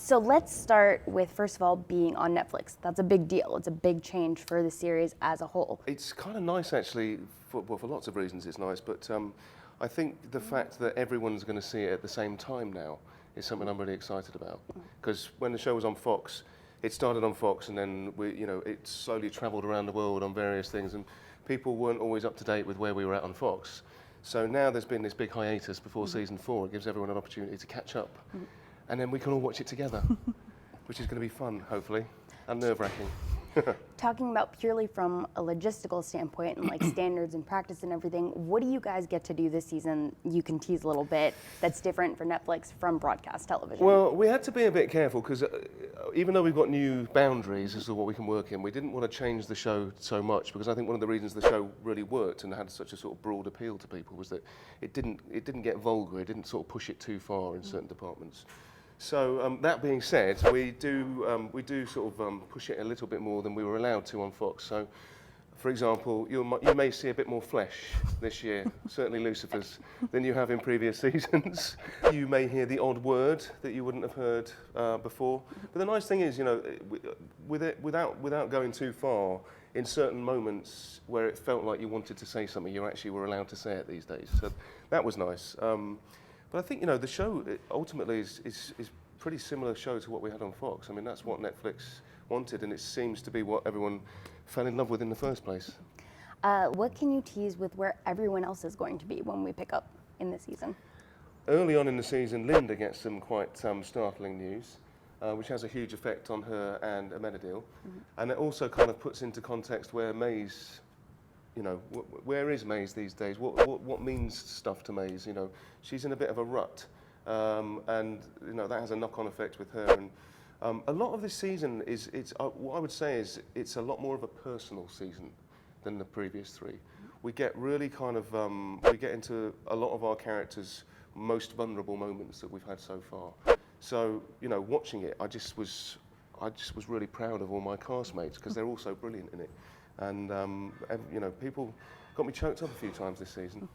So let's start with, first of all, being on Netflix. That's a big deal. It's a big change for the series as a whole. It's kind of nice, actually, for lots of reasons it's nice, but I think the fact that everyone's going to see it at the same time now is something I'm really excited about. Because when the show was on Fox, it started on Fox, and then it slowly travelled around the world on various things, and people weren't always up to date with where we were at on Fox. So now there's been this big hiatus before season 4. It gives everyone an opportunity to catch up, and then we can all watch it together, which is going to be fun, hopefully, and nerve-wracking. Talking about purely from a logistical standpoint and like standards and practice and everything, what do you guys get to do this season? You can tease a little bit that's different for Netflix from broadcast television. Well, we had to be a bit careful because even though we've got new boundaries as to what we can work in, we didn't want to change the show so much, because I think one of the reasons the show really worked and had such a sort of broad appeal to people was that it didn't get vulgar, it didn't sort of push it too far in certain departments. So that being said, we do sort of push it a little bit more than we were allowed to on Fox. So, for example, you may see a bit more flesh this year, certainly Lucifer's, than you have in previous seasons. You may hear the odd word that you wouldn't have heard before. But the nice thing is, without going too far, in certain moments where it felt like you wanted to say something, you actually were allowed to say it these days. So that was nice. But I think, the show ultimately is pretty similar show to what we had on Fox. I mean, that's what Netflix wanted, and it seems to be what everyone fell in love with in the first place. What can you tease with where everyone else is going to be when we pick up in the season? Early on in the season, Linda gets some quite startling news, which has a huge effect on her and Amenadiel. And it also kind of puts into context where Maze, where is Maze these days? What means stuff to Maze? She's in a bit of a rut, and that has a knock-on effect with her. And a lot of this season what I would say is it's a lot more of a personal season than the previous 3. We get really kind of we get into a lot of our characters' most vulnerable moments that we've had so far. So watching it, I just was really proud of all my castmates because they're all so brilliant in it. And people got me choked up a few times this season.